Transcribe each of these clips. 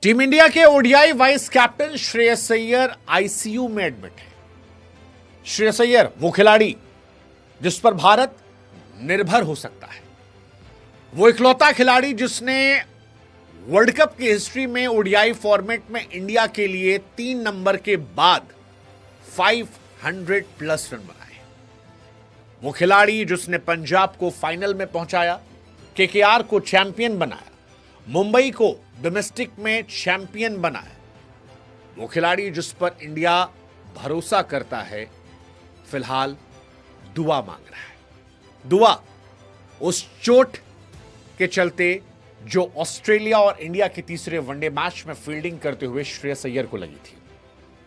Team India के ODI vice captain Shreyas Iyer ICU में admit है। श्रेयस अय्यर वो खिलाड़ी जिस पर भारत निर्भर हो सकता है, वो इकलौता खिलाड़ी जिसने वर्ल्ड कप की हिस्ट्री में ओडीआई फॉर्मेट में इंडिया के लिए 3 नंबर के बाद 500 प्लस रन बनाए। वो खिलाड़ी जिसने पंजाब को फाइनल में पहुंचाया, केकेआर को चैंपियन बनाया, मुंबई को डोमेस्टिक में चैंपियन बनाया। वो खिलाड़ी जिस पर इंडिया भरोसा करता है, फिलहाल दुआ मांग रहा है। दुआ उस चोट के चलते जो ऑस्ट्रेलिया और इंडिया के तीसरे वनडे मैच में फील्डिंग करते हुए श्रेयस अय्यर को लगी थी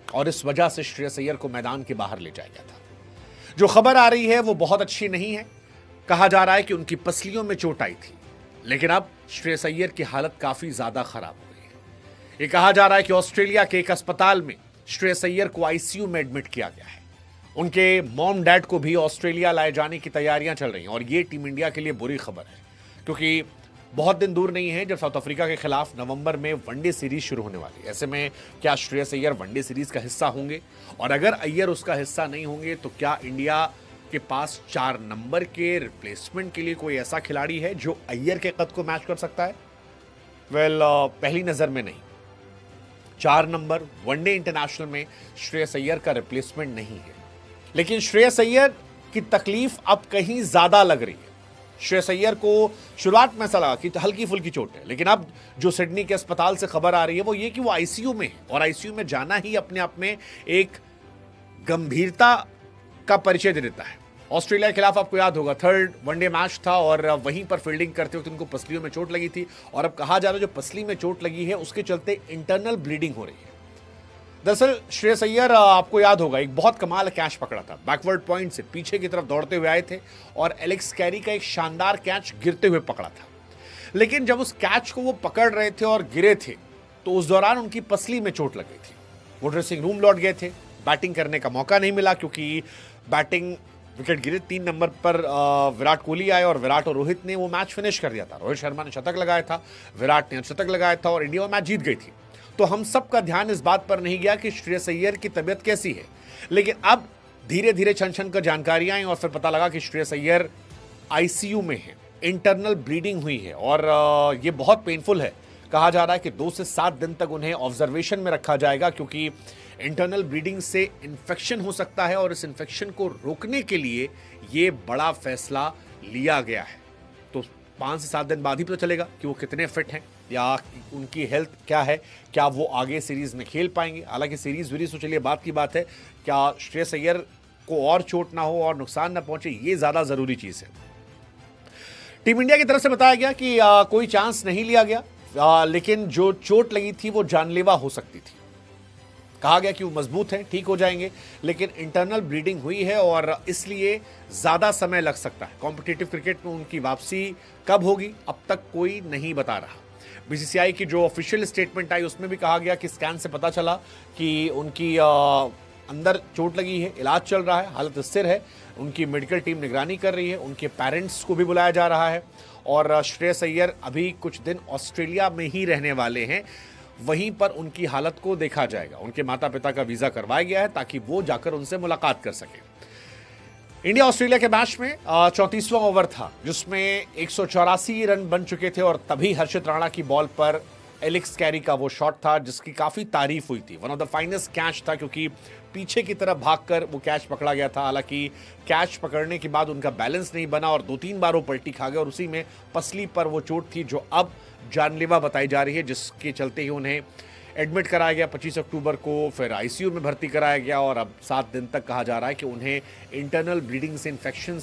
और इस वजह से श्रेयस अय्यर को मैदान के बाहर ले जाया गया था। जो खबर आ रही है वो बहुत अच्छी नहीं है। कहा जा रहा है कि उनकी पसलियों में चोट आई थी, लेकिन अब श्रेयस अय्यर की हालत काफी ज्यादा खराब हो गई है। यह कहा जा रहा है कि ऑस्ट्रेलिया के एक अस्पताल में श्रेयस अय्यर को आईसीयू में एडमिट किया गया है। उनके मॉम डैड को भी ऑस्ट्रेलिया लाए जाने की तैयारियां चल रही हैं और ये टीम इंडिया के लिए बुरी खबर है, क्योंकि बहुत दिन दूर नहीं है जब साउथ अफ्रीका के खिलाफ नवंबर में वनडे सीरीज शुरू होने वाली है। ऐसे में क्या श्रेयस अय्यर वनडे सीरीज का हिस्सा होंगे? और अगर अय्यर उसका हिस्सा नहीं होंगे तो क्या इंडिया के पास 4 नंबर के रिप्लेसमेंट के लिए कोई ऐसा खिलाड़ी है जो अय्यर के कद को मैच कर सकता है? पहली नजर में नहीं। 4 नंबर वनडे इंटरनेशनल में श्रेयस अय्यर का रिप्लेसमेंट नहीं है, लेकिन श्रेयस अय्यर की तकलीफ अब कहीं ज्यादा लग रही है। श्रेयस अय्यर को शुरुआत में ऐसा लगा कि हल्की फुल्की चोट है, लेकिन अब जो सिडनी के अस्पताल से खबर आ रही है वो ये कि वो आईसीयू में है और आईसीयू में जाना ही अपने आप में एक गंभीरता का परिचय दे देता है। ऑस्ट्रेलिया के खिलाफ आपको याद होगा 3rd वनडे मैच था और वहीं पर फील्डिंग करते वक्त उनको पसलियों में चोट लगी थी और अब कहा जा रहा है जो पसली में चोट लगी है उसके चलते इंटरनल ब्लीडिंग हो रही है। दरअसल श्रेयस अय्यर आपको याद होगा एक बहुत कमाल कैच पकड़ा था, बैकवर्ड पॉइंट से पीछे की तरफ दौड़ते हुए आए थे और एलेक्स कैरी का एक शानदार कैच गिरते हुए पकड़ा था। लेकिन जब उस कैच को वो पकड़ रहे थे और गिरे थे तो उस दौरान उनकी पसली में चोट लग गई थी। वो ड्रेसिंग रूम लौट गए थे, बैटिंग करने का मौका नहीं मिला क्योंकि बैटिंग विकेट गिरे। 3 नंबर पर विराट कोहली आए और विराट और रोहित ने वो मैच फिनिश कर दिया था। रोहित शर्मा ने शतक लगाया था, विराट ने शतक लगाया था और इंडिया मैच जीत गई थी। तो हम सबका ध्यान इस बात पर नहीं गया कि श्रेयस अय्यर की तबीयत कैसी है, लेकिन अब धीरे धीरे छन छन कर जानकारियां आई और फिर पता लगा कि श्रेयस अय्यर आईसीयू में है, इंटरनल ब्लीडिंग हुई है और ये बहुत पेनफुल है। कहा जा रहा है कि 2 से 7 दिन तक उन्हें ऑब्जर्वेशन में रखा जाएगा क्योंकि इंटरनल ब्लीडिंग से इन्फेक्शन हो सकता है और इस इन्फेक्शन को रोकने के लिए ये बड़ा फैसला लिया गया है। तो 5 से 7 दिन बाद ही पता चलेगा कि वो कितने फिट हैं या उनकी हेल्थ क्या है, क्या वो आगे सीरीज में खेल पाएंगे। हालांकि सीरीज वीरीज तो चलिए बात की बात है, क्या श्रेयस अय्यर को और चोट ना हो और नुकसान ना पहुंचे, ये ज्यादा जरूरी चीज है। टीम इंडिया की तरफ से बताया गया कि कोई चांस नहीं लिया गया, लेकिन जो चोट लगी थी वो जानलेवा हो सकती थी। कहा गया कि वो मजबूत है, ठीक हो जाएंगे, लेकिन इंटरनल ब्लीडिंग हुई है और इसलिए ज्यादा समय लग सकता है। कॉम्पिटिटिव क्रिकेट में उनकी वापसी कब होगी अब तक कोई नहीं बता रहा। बीसीसीआई की जो ऑफिशियल स्टेटमेंट आई उसमें भी कहा गया कि स्कैन से पता चला कि उनकी अंदर चोट लगी है, इलाज चल रहा है, हालत स्थिर है, उनकी मेडिकल टीम निगरानी कर रही है, उनके पेरेंट्स को भी बुलाया जा रहा है और श्रेयस अय्यर अभी कुछ दिन ऑस्ट्रेलिया में ही रहने वाले हैं। वहीं पर उनकी हालत को देखा जाएगा। उनके माता पिता का वीजा करवाया गया है ताकि वो जाकर उनसे मुलाकात कर सके। इंडिया ऑस्ट्रेलिया के मैच में 34वां ओवर था जिसमें 184 रन बन चुके थे और तभी हर्षित राणा की बॉल पर एलेक्स कैरी का वो शॉट था जिसकी काफी तारीफ हुई थी। One of the finest catch था क्योंकि पीछे की तरफ भागकर वो कैच पकड़ा गया था। हालांकि कैच पकड़ने के बाद उनका बैलेंस नहीं बना और 2-3 बार वो पलटी खा गया और उसी में पसली पर वो चोट थी जो अब जानलेवा बताई जा रही है, जिसके चलते ही उन्हें एडमिट कराया गया 25 अक्टूबर को, फिर आईसीयू में भर्ती कराया गया और अब 7 दिन तक कहा जा रहा है कि उन्हें इंटरनल ब्लीडिंग से इन्फेक्शन